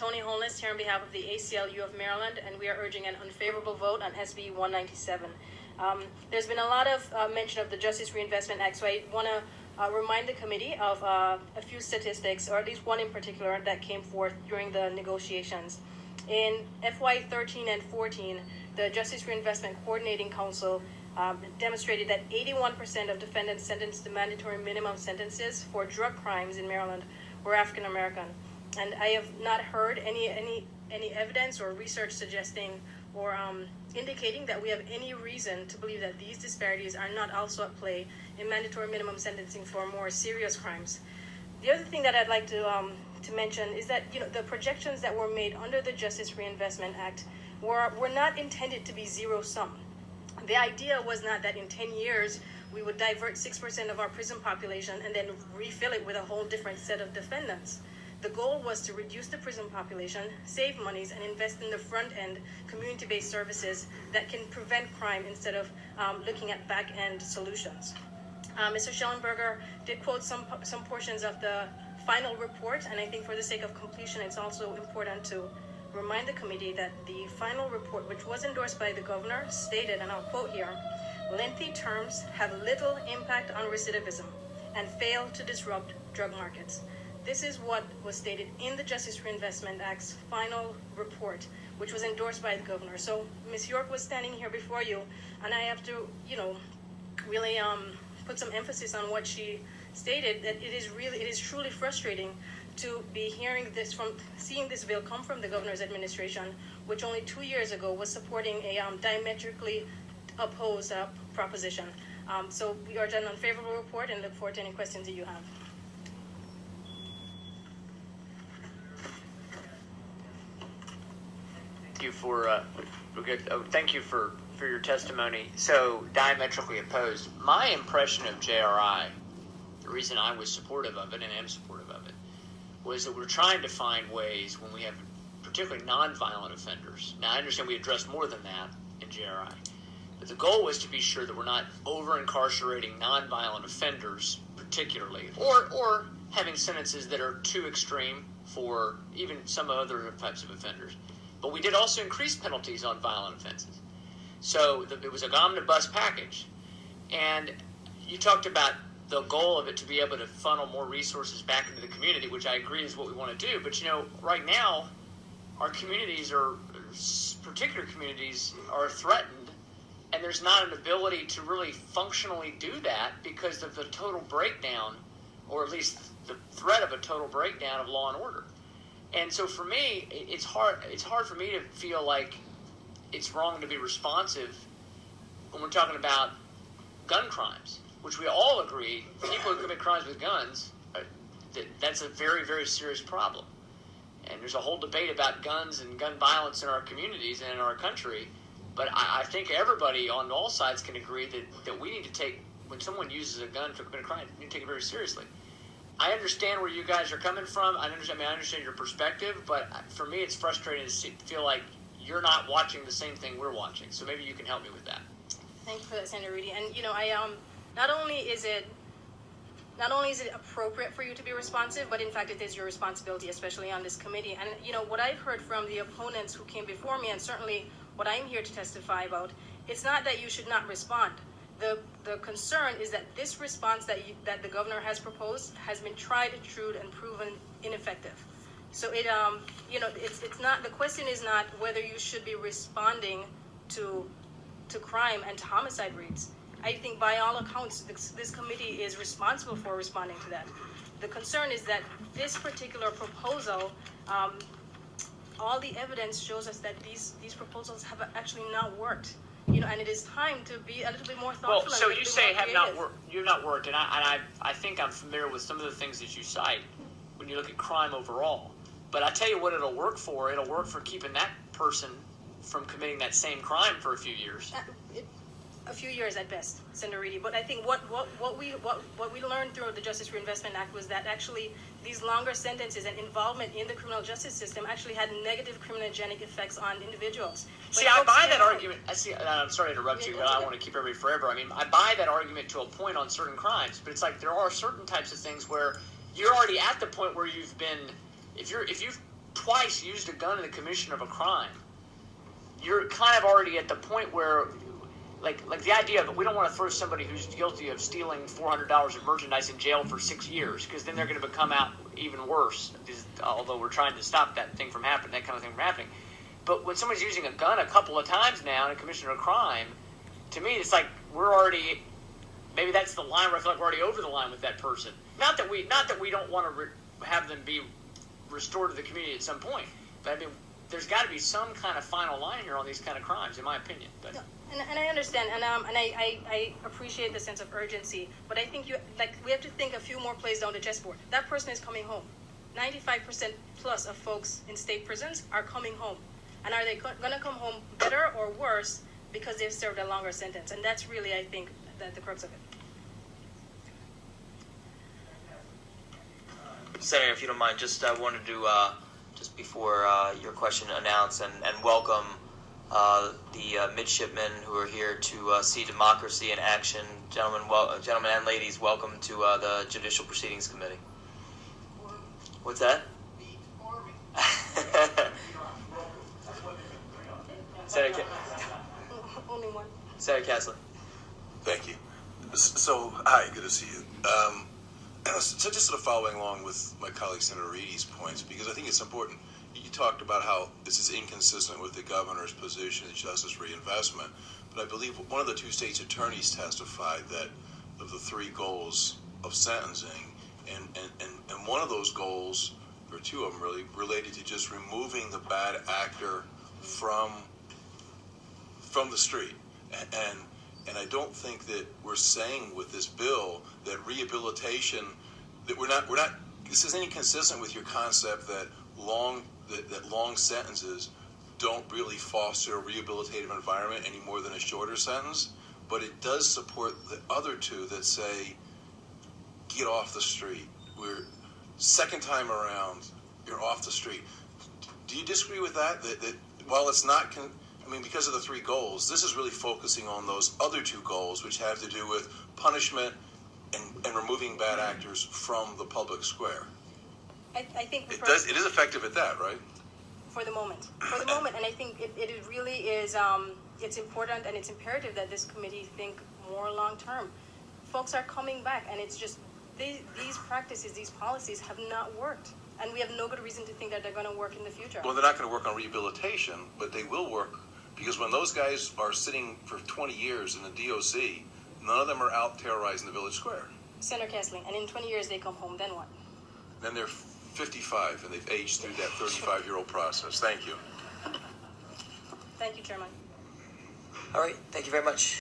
Toni Holness here on behalf of the ACLU of Maryland, and we are urging an unfavorable vote on SB 197. There's been a lot of mention of the Justice Reinvestment Act, so I want to remind the committee of a few statistics, or at least one in particular, that came forth during the negotiations. In FY 13 and 14, the Justice Reinvestment Coordinating Council demonstrated that 81% of defendants sentenced to mandatory minimum sentences for drug crimes in Maryland were African American. And I have not heard any evidence or research suggesting or indicating that we have any reason to believe that these disparities are not also at play in mandatory minimum sentencing for more serious crimes. The other thing that I'd like to mention is that the projections that were made under the Justice Reinvestment Act were not intended to be zero sum. The idea was not that in 10 years we would divert 6% of our prison population and then refill it with a whole different set of defendants. The goal was to reduce the prison population, save monies, and invest in the front-end community-based services that can prevent crime instead of looking at back-end solutions. Mr. Schellenberger did quote some portions of the final report, and I think for the sake of completion, it's also important to remind the committee that the final report, which was endorsed by the governor, stated, and I'll quote here, "Lengthy terms have little impact on recidivism and fail to disrupt drug markets." This is what was stated in the Justice Reinvestment Act's final report, which was endorsed by the governor. So Ms. York was standing here before you, and I have to, really put some emphasis on what she stated, that it is truly frustrating to be seeing this bill come from the governor's administration, which only 2 years ago was supporting a diametrically opposed proposition. So we urge an unfavorable report and look forward to any questions that you have. Thank you for your testimony. So diametrically opposed. My impression of JRI, the reason I was supportive of it and am supportive of it, was that we're trying to find ways when we have particularly nonviolent offenders. Now I understand we addressed more than that in JRI, but the goal was to be sure that we're not over-incarcerating nonviolent offenders particularly, or having sentences that are too extreme for even some other types of offenders. But we did also increase penalties on violent offenses. So it was an omnibus package. And you talked about the goal of it to be able to funnel more resources back into the community, which I agree is what we want to do. But, right now, our communities particular communities are threatened, and there's not an ability to really functionally do that because of the total breakdown, or at least the threat of a total breakdown of law and order. And so for me, it's hard for me to feel like it's wrong to be responsive when we're talking about gun crimes, which we all agree, people who commit crimes with guns, that's a very, very serious problem. And there's a whole debate about guns and gun violence in our communities and in our country. But I think everybody on all sides can agree that we need to take, when someone uses a gun to commit a crime, we need to take it very seriously. I understand where you guys are coming from. I understand your perspective, but for me, it's frustrating to feel like you're not watching the same thing we're watching. So maybe you can help me with that. Thank you for that, Senator Reedy. And not only is it appropriate for you to be responsive, but in fact, it is your responsibility, especially on this committee. And what I've heard from the opponents who came before me, and certainly what I'm here to testify about, it's not that you should not respond. The concern is that this response that the governor has proposed has been tried, true, and proven ineffective. So it's not, the question is not whether you should be responding to crime and to homicide rates. I think by all accounts, this committee is responsible for responding to that. The concern is that this particular proposal, all the evidence shows us that these proposals have actually not worked. And it is time to be a little bit more thoughtful. Well, so you say have not worked. You've not worked, and I think I'm familiar with some of the things that you cite when you look at crime overall. But I tell you what, it'll work for. It'll work for keeping that person from committing that same crime for a few years. A few years at best, Senator Reedy. But I think what we learned through the Justice Reinvestment Act was that actually these longer sentences and involvement in the criminal justice system actually had negative criminogenic effects on individuals. See, I buy that argument. I'm sorry to interrupt you, but I want to keep everybody forever. I mean, I buy that argument to a point on certain crimes, but it's like there are certain types of things where you're already at the point where you've been, if you've twice used a gun in the commission of a crime, you're kind of already at the point where, like the idea that we don't want to throw somebody who's guilty of stealing $400 of merchandise in jail for 6 years, because then they're going to become out even worse. Although we're trying to stop that kind of thing from happening. But when somebody's using a gun a couple of times now in a commission of a crime, to me, it's like we're already, maybe that's the line where I feel like we're already over the line with that person. Not that we don't want to have them be restored to the community at some point, but I mean, there's got to be some kind of final line here on these kind of crimes, in my opinion. But. And I understand, and I appreciate the sense of urgency, but I think we have to think a few more plays down the chessboard. That person is coming home. 95% plus of folks in state prisons are coming home. And are they going to come home better or worse because they've served a longer sentence? And that's really, I think, the crux of it. Senator, if you don't mind, just wanted to, just before your question, announce and welcome the midshipmen who are here to see democracy in action. Gentlemen and ladies, welcome to the Judicial Proceedings Committee. What's that? Senator Only one. Senator Kessler. Thank you. So, hi, good to see you. So just sort of following along with my colleague Senator Reedy's points, because I think it's important. You talked about how this is inconsistent with the governor's position in justice reinvestment, but I believe one of the two state's attorneys testified that of the three goals of sentencing, and one of those goals, or two of them really, related to just removing the bad actor from the street. And I don't think that we're saying with this bill that rehabilitation, that we're not this isn't inconsistent with your concept that long sentences don't really foster a rehabilitative environment any more than a shorter sentence, but it does support the other two that say get off the street. We're second time around, you're off the street. Do you disagree with that? That while it's not because of the three goals, this is really focusing on those other two goals, which have to do with punishment and removing bad actors from the public square. I think it is effective at that, right? For the moment, and I think it really is. It's important and it's imperative that this committee think more long term. Folks are coming back, and it's just these practices, these policies have not worked, and we have no good reason to think that they're going to work in the future. Well, they're not going to work on rehabilitation, but they will work. Because when those guys are sitting for 20 years in the DOC, none of them are out terrorizing the village square. Senator Kessling, and in 20 years they come home, then what? Then they're 55 and they've aged through that 35-year-old process. Thank you. Thank you, Chairman. All right, thank you very much.